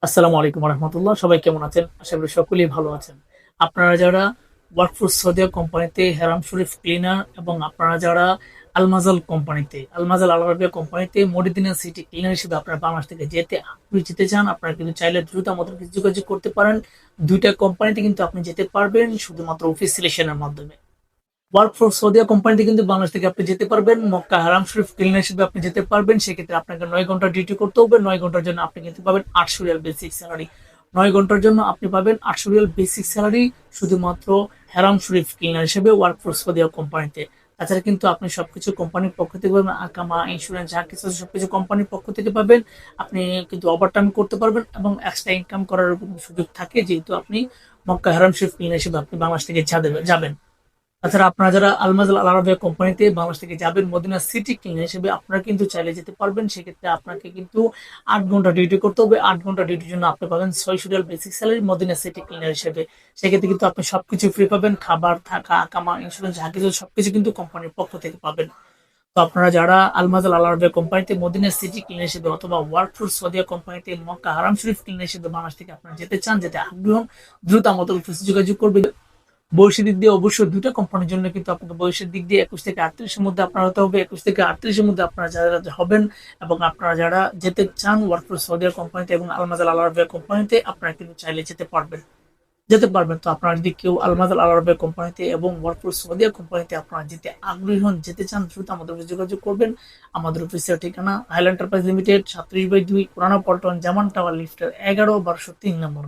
আসসালামু আলাইকুম রহমতুল্লাহ। সবাই কেমন আছেন? আশা করি সকলেই ভালো আছেন। আপনারা যারা ওয়ার্কফোর্স সৌদিয়া কোম্পানিতে হেরাম শরীফ ক্লিনার এবং আপনারা যারা আলমাজাল আল আরাবিয়া কোম্পানিতে মডিদিনা সিটি ক্লিনার হিসেবে আপনারা বাংলাদেশ থেকে যেতে চান, আপনারা কিন্তু চাইলে দ্রুত আমাদের কাছে যোগাযোগ করতে পারেন। দুইটা কোম্পানিতে কিন্তু আপনি যেতে পারবেন শুধুমাত্র অফিস সিলেকশনের মাধ্যমে। ওয়ার্কফোর্স সৌদিয়া কোম্পানিতে কিন্তু বাংলাদেশ থেকে আপনি যেতে পারবেন, মক্কা হারাম শরীফ ক্লিনার হিসেবে আপনি যেতে পারবেন। সেক্ষেত্রে আপনাকে 9 ঘন্টা ডিউটি করতে হবে। 9 ঘন্টার জন্য আপনি কিন্তু পাবেন 800 রিয়াল বেসিক স্যালারি। 9 ঘন্টার জন্য আপনি পাবেন 800 রিয়াল বেসিক স্যালারি শুধুমাত্র হারাম শরীফ ক্লিনার হিসেবে ওয়ার্কফোর্স সৌদিয়া কোম্পানিতে। তাছাড়া কিন্তু আপনি সবকিছু কোম্পানির পক্ষ থেকে পাবেন, আকামা ইন্স্যুরেন্স যা কিছু আছে সবকিছু কোম্পানির পক্ষ থেকে পাবেন। আপনি কিন্তু ওভারটাইম করতে পারবেন এবং এক্সট্রা ইনকাম করার সুযোগ থাকে, যেহেতু আপনি মক্কা হারাম শরীফ ক্লিনার হিসেবে আপনি বাংলাদেশ থেকে যাবেন। তাছাড়া আপনারা যারা আলমাজাল আল আরাবিয়া কোম্পানিতে বাংলাদেশ থেকে যাবেন মদিনা সিটি ক্লিনার হিসেবে, আপনারা কিন্তু চাইলে যেতে পারবেন। সেক্ষেত্রে আপনাকে কিন্তু 8 ঘন্টা ডিউটি করতে হবে। 8 ঘন্টা ডিউটির জন্য আপনি পাবেন 600 riyal basic salary Medina city cleaner হিসেবে। সেক্ষেত্রে কিন্তু আপনি সবকিছু ফ্রি পাবেন, খাবার, থাকা, আকামা, ইন্স্যুরেন্স যা কিছু সবকিছু কিন্তু কোম্পানির পক্ষ থেকে পাবেন। তো আপনারা যারা আলমাজাল আল আরাবিয়া কোম্পানিতে মদিনা সিটি ক্লিনার হিসেবে অথবা ওয়ার্কফোর্স সৌদিয়া কোম্পানিতে মক্কা হারাম শরীফ ক্লিনার হিসেবে বাংলাদেশ থেকে আপনারা যেতে চান, যেতে আগ্রহ, দ্রুত আমাদের অফিসে যোগাযোগ করবেন। বয়সের দিক দিয়ে অবশ্যই দুইটা কোম্পানির জন্য কিন্তু আপনাকে বয়সের দিক দিয়ে 21 থেকে 38-এর মধ্যে আপনার হতে হবে। 21 থেকে 38-এর মধ্যে আপনারা যারা হবেন এবং আপনারা যারা যেতে চান ওয়ার্কফোর্স সৌদিয়া কোম্পানিতে এবং আলমাজাল আল আরাবিয়া কোম্পানিতে, আপনারা কিন্তু চাইলে যেতে পারবেন। তো আপনারা যদি কেউ আলমাজাল আল আরাবিয়া কোম্পানিতে এবং ওয়ার্কফোর্স সৌদিয়া কোম্পানিতে আপনারা যেতে আগ্রহী হন, যেতে চান, দ্রুত আমাদের অফিসে যোগাযোগ করবেন। আমাদের অফিসের ঠিকানা হাইল্যান্ড এন্টারপ্রাইজ লিমিটেড, 37/2 পুরানা পল্টন, জামান টাওয়ার, লিফটের 11, 1203 নম্বর।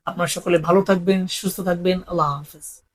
আপনারা সকলে ভালো থাকবেন, সুস্থ থাকবেন। আল্লাহ হাফেজ।